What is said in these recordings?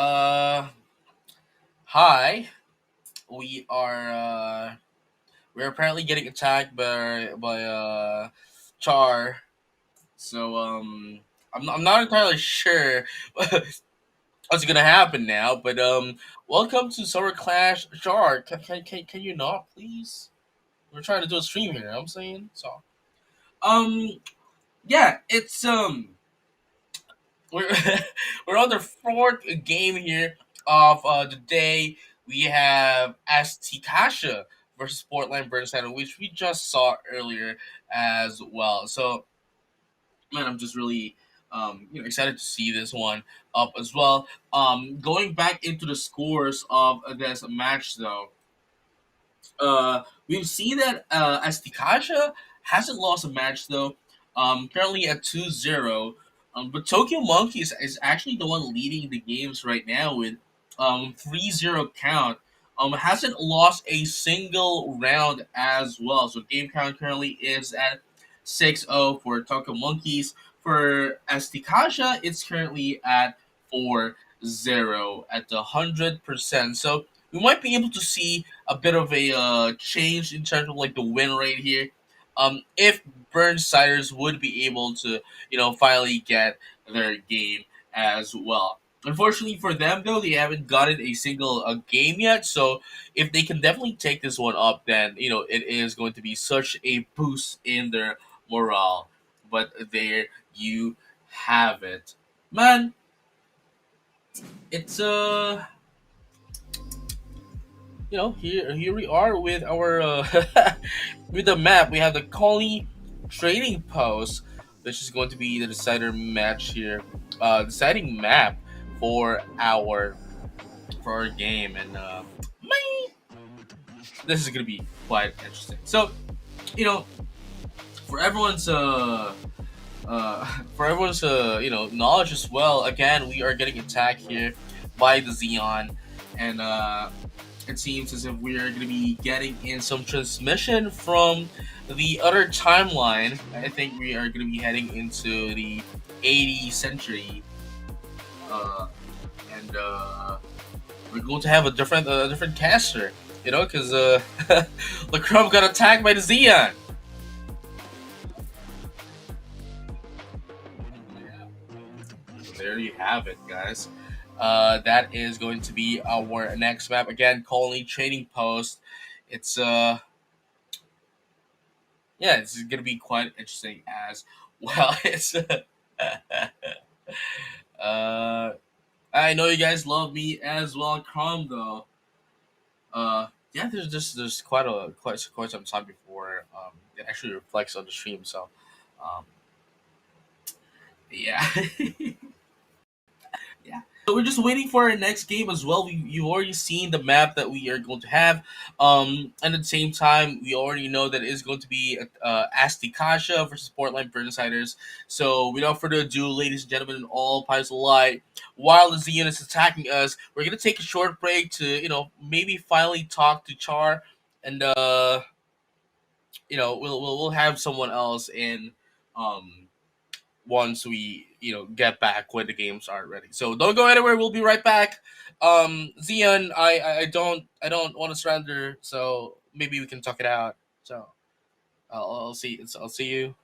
Uh, Hi. We are we're apparently getting attacked by Char. So I'm not entirely sure what's gonna happen now. But welcome to Summer Clash Char. Can you not please? We're trying to do a stream here. You know what I'm saying so. Um yeah, it's we're we're on the fourth game here of the day. We have Asticassia versus Portland Burnside, which we just saw earlier as well. So, man, I'm just really excited to see this one up as well. Going back into the scores of this match, though, we've seen that Asticassia hasn't lost a match though. Currently at 2-0. But Tokyo Monkeys is actually the one leading the games right now with 3-0 count. Hasn't lost a single round as well. So game count currently is at 6-0 for Tokyo Monkeys. For Asticassia, it's currently at 4-0 at the 100%. So we might be able to see a bit of a change in terms of like the win rate here. If Burnsiders would be able to, finally get their game as well. Unfortunately for them, though, they haven't gotten a single game yet. So if they can definitely take this one up, then it is going to be such a boost in their morale. But there you have it, man. It's here we are with our with the map. We have the Colony Trading Post, which is going to be the decider match here, deciding map for our game, and this is going to be quite interesting. So, you know, for everyone's knowledge as well. Again, we are getting attacked here by the Xeon, and it seems as if we are going to be getting in some transmission from the other timeline. I think we are going to be heading into the 80th century, uh, and we're going to have a different caster, because Lacrum got attacked by the Xeon. So there you have it, guys. That is going to be our next map. Again, Colony Trading Post. It's it's gonna be quite interesting as well. It's uh, I know you guys love me as well, Crom though. There's quite some time before it actually reflects on the stream. So, um, yeah. Yeah. So we're just waiting for our next game as well. You've already seen the map that we are going to have. And at the same time, we already know that it is going to be Asticassia versus Portland Burnsiders. So without further ado, ladies and gentlemen, all pies alight, while the Xeon is attacking us, we're gonna take a short break to maybe finally talk to Char, and we'll have someone else in. Once we get back when the games are ready. So don't go anywhere. We'll be right back. Xeon, I don't want to surrender. So maybe we can talk it out. So I'll see you.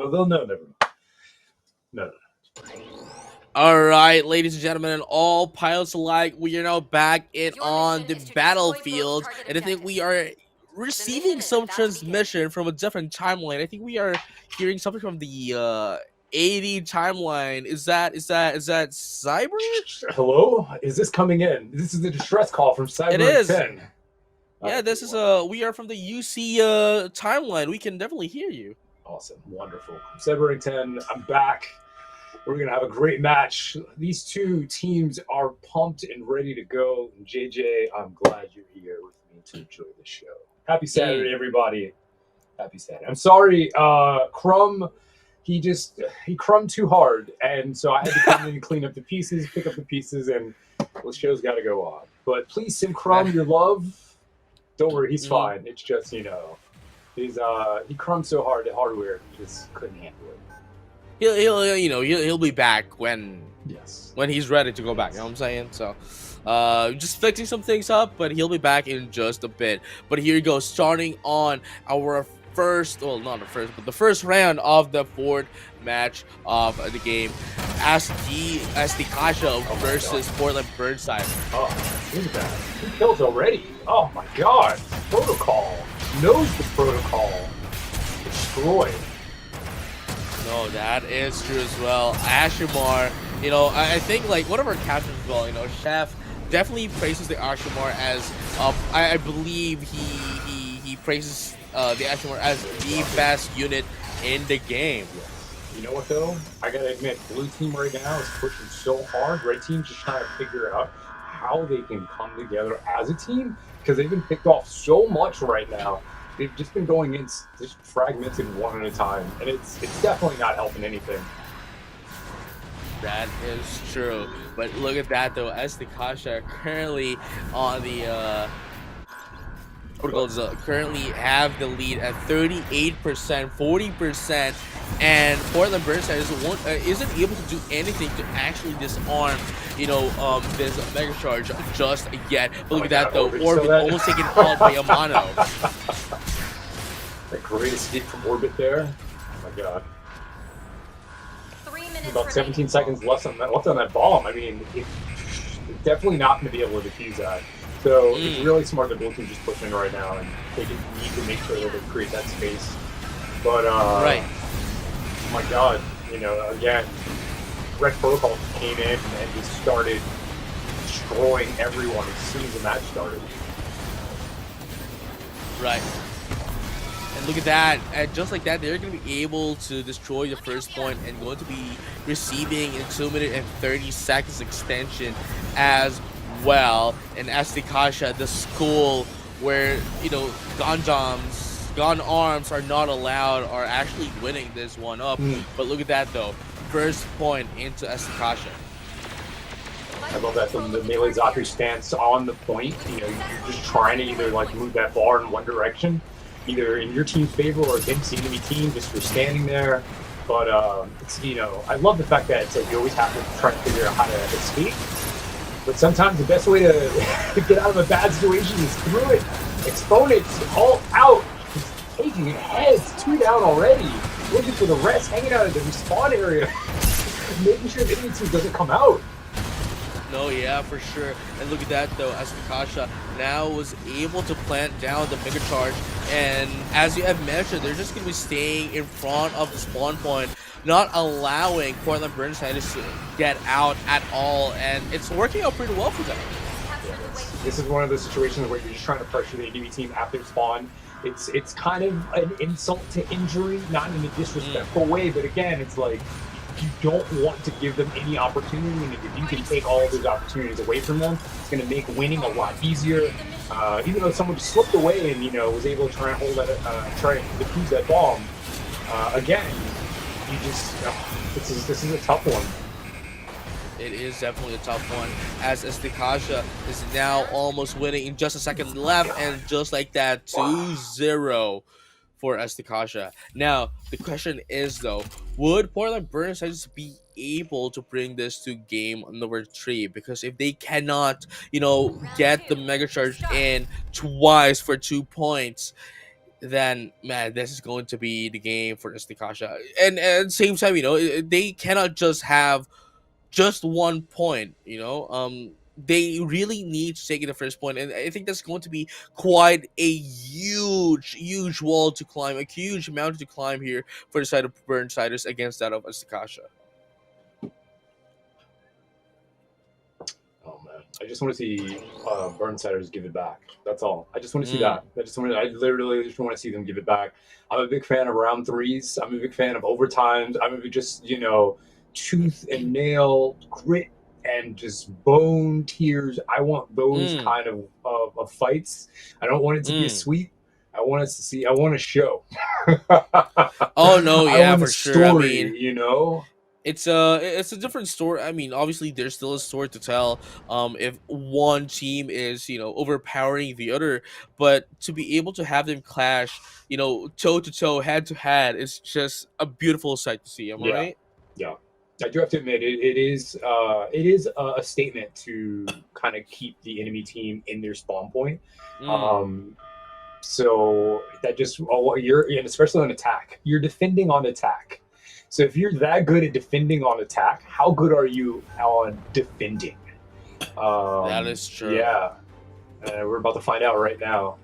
Although no, never mind. No. All right, ladies and gentlemen, and all pilots alike, we are now back on the battlefield, and I think we are receiving some transmission from a different timeline. I think we are hearing something from the 80 timeline. Is that Cyber? Hello? Is this coming in? This is a distress call from It Cyber is. 10. Yeah, this is we are from the UC timeline. We can definitely hear you. Awesome, wonderful. Cyber 10, I'm back. We're gonna have a great match. These two teams are pumped and ready to go. And JJ, I'm glad you're here with me to enjoy the show. Happy Saturday, everybody. Happy Saturday. I'm sorry, Crumb. He crumbed too hard, and so I had to come in and clean up the pieces, pick up the pieces, and the show's got to go on. But please send Crumb your love. Don't worry, he's fine. It's just he crumbed so hard at hardware, he just couldn't handle it. He'll be back when he's ready to go back. You know what I'm saying? So, just fixing some things up, but he'll be back in just a bit. But here you go, starting on our first, well, not the first, but the first round of the fourth match of the game. Asticassia versus Portland Burnsiders. Oh, look at that. 2 kills already. Oh my god. Protocol. Knows the protocol. Destroyed. No, that is true as well. Ashimar, I think like one of our captains as well, Chef definitely praises the Ashimar as I believe he praises the Ashimar as the best unit in the game. You know what though? I gotta admit, blue team right now is pushing so hard. Red team's just trying to figure out how they can come together as a team because they've been picked off so much right now. They've just been going in just fragmented one at a time, and it's definitely not helping anything. That is true, but look at that though. Asticassia currently on the protocols currently have the lead at 38%, 40%, and Portland Burnsiders isn't able to do anything to actually disarm, this Mega Charge just yet. But look at that though, Orbit almost taken out by Amano. That great escape from Orbit there. Oh my god. 3 minutes About 17 seconds left on that bomb. I mean, it's definitely not going to be able to defuse that. So it's really smart that both teams just push in right now, and they need to make sure that they create that space. But right. Oh my god, again, Red Protocol came in and just started destroying everyone as soon as the match started. Right. And look at that, and just like that, they're going to be able to destroy the first point and going to be receiving a 2 minute and 30 seconds extension as well. And Asticassia, the school where, gun arms are not allowed, are actually winning this one up. But look at that though, first point into Asticassia. I love that the melee Zachary stance on the point. You're just trying to either move that bar in one direction, either in your team's favor or against the enemy team, just for standing there. But it's I love the fact that it's you always have to try to figure out how to escape. But sometimes the best way to get out of a bad situation is through it. Exponents all out. He's taking heads, 2 down already. Looking for the rest, hanging out at the respawn area, making sure the enemy team doesn't come out. No, yeah, for sure. And look at that though, Asticassia now was able to plant down the Mega Charge, and as you have mentioned, they're just going to be staying in front of the spawn point, not allowing Portland Burnsiders to get out at all, and it's working out pretty well for them. This is one of those situations where you're just trying to pressure the enemy team after spawn. It's kind of an insult to injury, not in a disrespectful way, but again, it's like you don't want to give them any opportunity, and if you can take all of those opportunities away from them, it's going to make winning a lot easier. Even though someone just slipped away and was able to try and hold that, try and defuse that bomb, again, you just this is a tough one. It is definitely a tough one, as Asticassia is now almost winning in just a second left, and just like that, 2-0 for Asticassia. Now, the question is though, would Portland Burnsiders be able to bring this to game number 3? Because if they cannot, get the Mega Charge in twice for 2 points, then man, this is going to be the game for Asticassia. And at the same time, they cannot just have just 1 point. They really need to take the first point, and I think that's going to be quite a huge wall to climb, a huge mountain to climb here for the side of Burnsiders against that of Asticassia. Oh man, I just want to see Burnsiders give it back. That's all. I just want to see that. I literally just want to see them give it back. I'm a big fan of round threes. I'm a big fan of overtimes. I'm a big just tooth and nail grit and just bone tears. I want those kind of fights. I don't want it to be a sweep. I want us to see. I want a show. Oh no, I yeah, want for a sure. story, It's a different story. I mean, obviously there's still a story to tell. If one team is overpowering the other, but to be able to have them clash, toe to toe, head to head, is just a beautiful sight to see. Am I right? Yeah. I do have to admit it is a statement to kind of keep the enemy team in their spawn point. So that just and especially on attack, you're defending on attack. So if you're that good at defending on attack, how good are you on defending? That is true. Yeah, we're about to find out right now.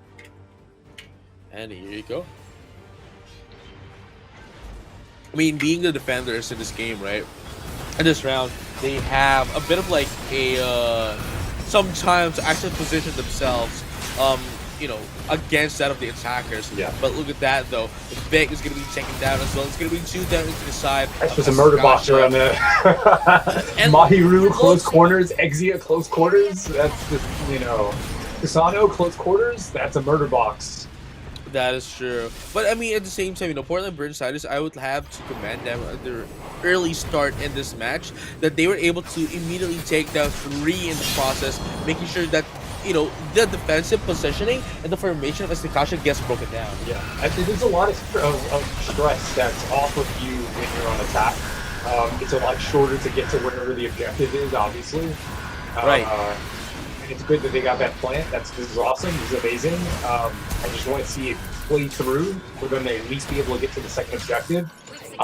And here you go. I mean, being the defenders in this game, right? In this round, they have a bit of like a some time to actually position themselves, against that of the attackers. Yeah. But look at that though. The Vic is going to be taken down as well. It's going to be 2 down into the side. That's just a murder box around there. And Mahiru close corners, Exia close quarters. That's just Kasano close quarters. That's a murder box. That is true. But I mean, at the same time, Portland Burnsiders, I would have to commend them at their early start in this match, that they were able to immediately take down 3 in the process, making sure that the defensive positioning and the formation of Asticassia gets broken down. Yeah, I think there's a lot of stress that's off of you when you're on attack. It's a lot shorter to get to wherever the objective is, obviously. Right. And it's good that they got that plant. This is awesome. This is amazing. I just want to see it play through for them to at least be able to get to the second objective.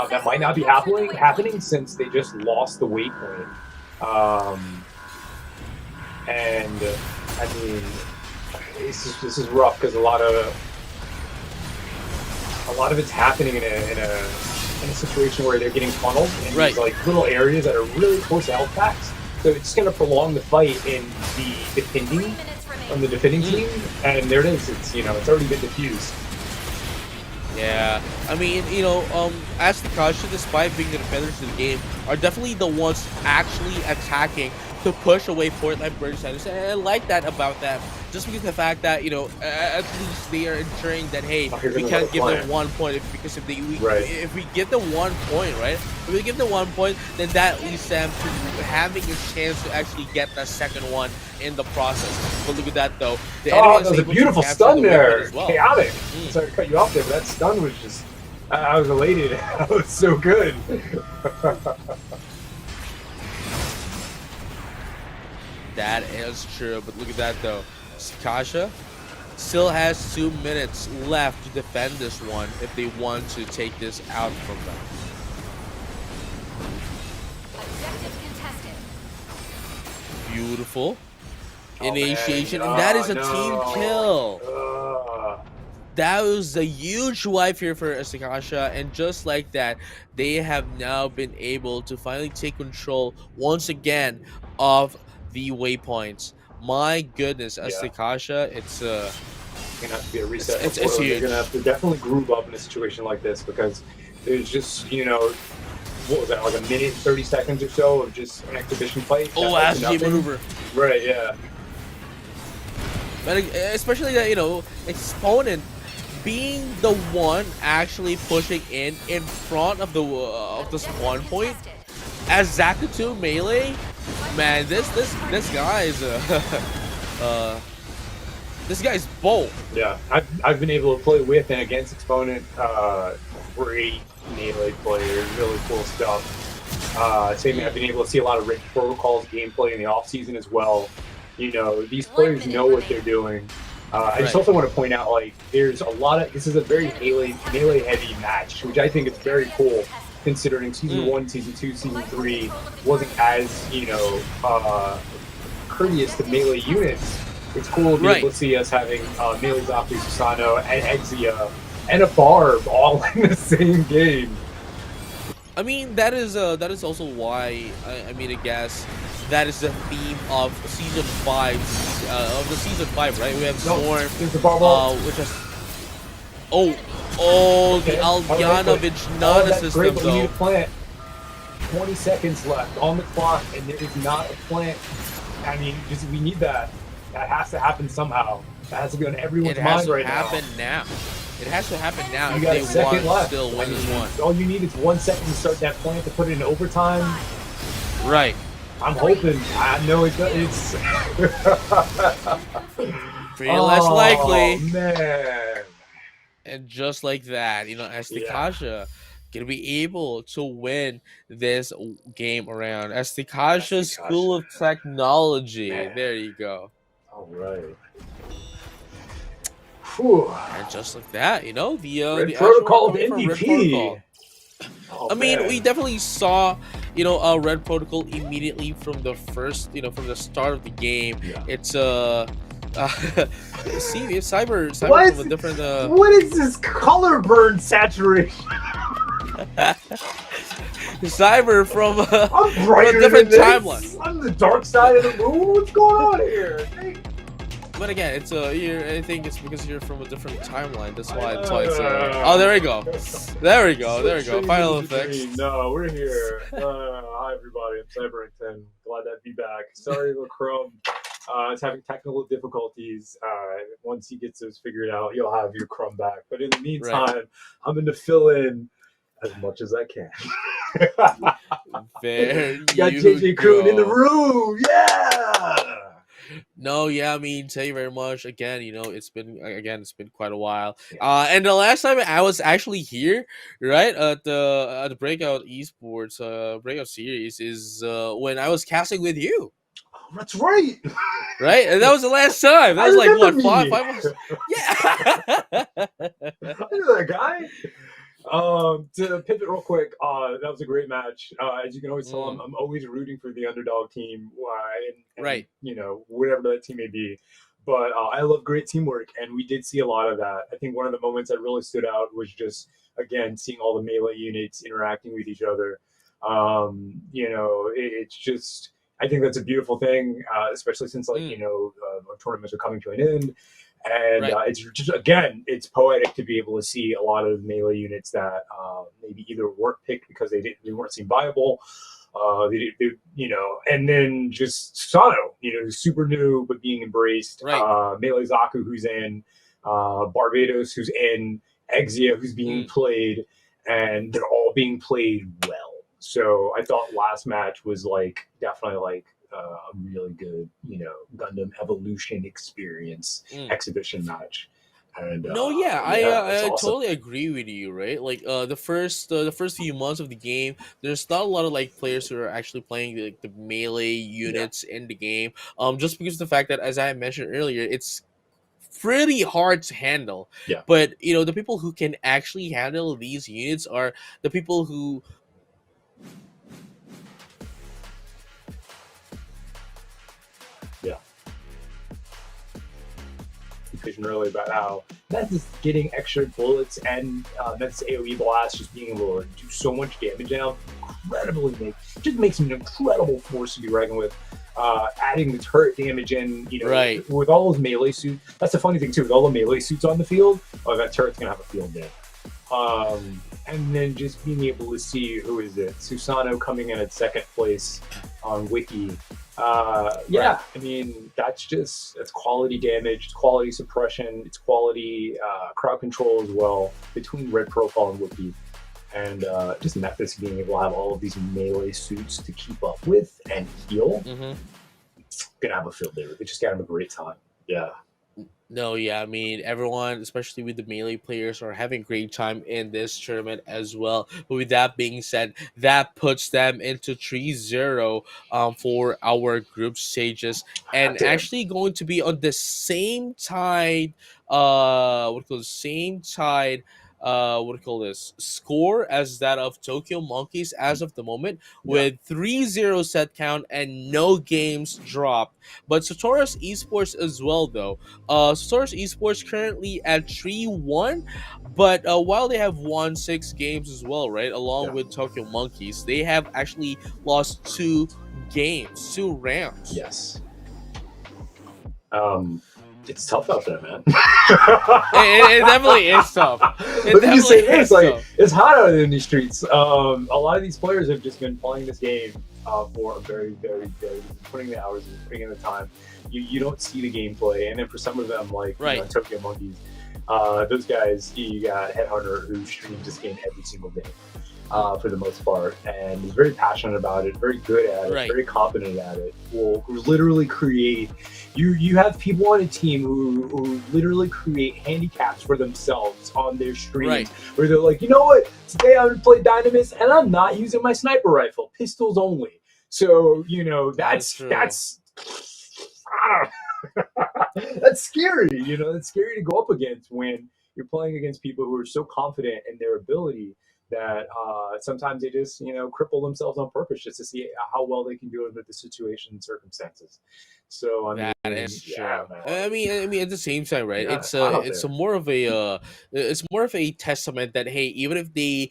That might not be happening since they just lost the waypoint. And I mean, this is rough because a lot of it's happening in a situation where they're getting funneled in these like little areas that are really close to health packs. So it's going to prolong the fight in the defending team, and there it is. It's it's already been diffused. Yeah, I mean, Asticassia, despite being the defenders of the game, are definitely the ones actually attacking to push away Portland Burnsiders, and I like that about them. Just because of the fact that at least they are ensuring that we can't give them 1 point because if we get the 1 point, right? If we give them 1 point, then that leads them to having a chance to actually get that second one in the process. But look at that though. That was a beautiful stun there. As well. Chaotic. Sorry to cut you off there, but that stun was just. I was elated. That was so good. That is true, but look at that though. Asticassia still has 2 minutes left to defend this one if they want to take this out from them. Beautiful. Initiation, and that is a team kill. That was a huge wipe here for Asticassia, and just like that, they have now been able to finally take control once again of the waypoints. My goodness, Asticassia, it's gonna have to be a reset. It's huge. They're gonna have to definitely groove up in a situation like this because there's just what was that, like a minute 30 seconds or so of just an exhibition fight. Oh, SG maneuver. Right, yeah. But especially that Exponent being the one actually pushing in front of the spawn point as Zakuto melee. Man, this guy is this guy's bold. Yeah, I've been able to play with and against Exponent. Great melee players, really cool stuff. Same, I've been able to see a lot of Rich Protocols gameplay in the off season as well. These players know what they're doing. I just Right. also want to point out, like, there's a lot of this is a very melee heavy match, which I think is very cool, considering season 1, season 2, season 3 wasn't as courteous to melee units. It's cool to be able to see us having melee Zaku, Susano, and Exia, and a Barb all in the same game. I mean, that is also why I guess that is the theme of season 5, of the season 5, right? We have Storm, There's the Barb. which has the Aldiana Vijnana system great, but we need though. a plant. 20 seconds left on the clock, and there is not a plant. I mean, we need that. That has to happen somehow. That has to be on everyone's mind right now. It has to happen now. You If got they a second want left. still win this one. All you need is 1 second to start that plant to put it in overtime. Right. I'm hoping. I know it's Pretty less likely. Oh man. And just like that, Asticassia gonna be able to win this game around Asticassia School of Technology. Man. There you go. All right. Whew. And just like that, the Red the Protocol actual coming from Red MVP. Protocol. Oh, I mean, man. we definitely saw, a Red Protocol immediately from the first, from the start of the game. Yeah. It's see, it's cyber What? from a different. What is this color burn saturation? Cyber from I'm from brighter a different than this. timeline. I'm the dark side of the moon. What's going on here? But again, it's I think it's because you're from a different timeline. That's why it's oh, there we go. There we go. Final effects. No, we're here. Hi everybody, I'm Cyberrington. Glad to be back. Sorry, Crumb. It's having technical difficulties. Once he gets those figured out, you'll have your Crumb back. But in the meantime, I'm going to fill in as much as I can. There you got JJ Kroon in the room. Yeah. No, yeah, I mean, thank you very much. Again, it's been quite a while. And the last time I was actually here, right, at the Breakout Esports Breakout series is when I was casting with you. Oh, that's right. Right, and that was the last time. That was like what, 5 months? Yeah. I know that guy. To pivot real quick, that was a great match. As you can always tell, I'm always rooting for the underdog team, and right? Whatever that team may be. But I love great teamwork, and we did see a lot of that. I think one of the moments that really stood out was just again seeing all the melee units interacting with each other. It's just. I think that's a beautiful thing, especially since our tournaments are coming to an end. And it's just, again, it's poetic to be able to see a lot of melee units that maybe either weren't picked because they weren't seen viable, and then just Susano, who's super new but being embraced. Right. Melee Zaku, who's in, Barbados, who's in, Exia, who's being played, and they're all being played well. So I thought last match was definitely a really good, Gundam Evolution experience exhibition match. And I awesome. totally agree with you, right? Like the first few months of the game, there's not a lot of players who are actually playing the melee units in the game. Just because of the fact that, as I mentioned earlier, it's pretty hard to handle. Yeah. But the people who can actually handle these units are the people who. Earlier about how that's just getting extra bullets and that's AoE blast, just being able to do so much damage now, just makes him an incredible force to be reckoned with. Adding the turret damage in, with all those melee suits. That's the funny thing too, with all the melee suits on the field, that turret's gonna have a field day. And then just being able to see who is it, Susano coming in at second place on Wiki. I mean, that's quality damage, it's quality suppression, it's quality crowd control as well between Red Profile and Wiki. And just Memphis being able to have all of these melee suits to keep up with and heal. Gonna have a field day. They just gotta have a great time. Yeah. No, yeah, I mean everyone, especially with the melee players, are having great time in this tournament as well. But with that being said, that puts them into 3-0 for our group stages, Hot and damn. actually going to be on the same tide, what do you call the same tide, what do you call this score as that of Tokyo Monkeys as of the moment, Yeah. with 3-0 set count and no games dropped. But Satora's Esports as well though, Source Esports currently at 3-1, but while they have won 6 games as well, right, along Yeah. with Tokyo Monkeys, they have actually lost 2 games, 2 rounds. Yes. It's tough out there, man. It definitely is tough. It Let me just say definitely this: is like, tough. it's hot out in these streets. A lot of these players have just been playing this game for a very, very, very putting the hours in, putting in the time. You don't see the gameplay, and then for some of them, like Right. Tokyo Monkeys, those guys, you got Headhunter who streams this game every single day. For the most part, and is very passionate about it, very good at it, Right. very competent at it. Will literally create. You have people on a team who literally create handicaps for themselves on their streams, Right. where they're like, you know what, today I'm gonna play Dynamis, and I'm not using my sniper rifle, pistols only. So That's true. that's. I don't that's scary. That's scary to go up against when you're playing against people who are so confident in their ability that sometimes they just cripple themselves on purpose just to see how well they can do it with the situation and circumstances. So I That mean, is yeah, true. man, I mean, at the same time, right? yeah, It's it's hot out it's there. a more of a it's more of a testament that hey, even if they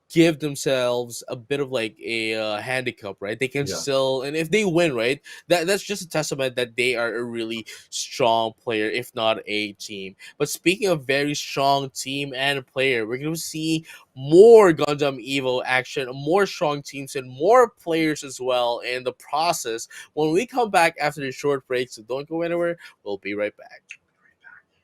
give themselves a bit of like a handicap, right? They can Yeah, still, and if they win, right, that's just a testament that they are a really strong player, if not a team. But speaking of very strong team and player, we're going to see more Gundam Evo action, more strong teams, and more players as well in the process when we come back after the short break. So don't go anywhere. We'll be right back.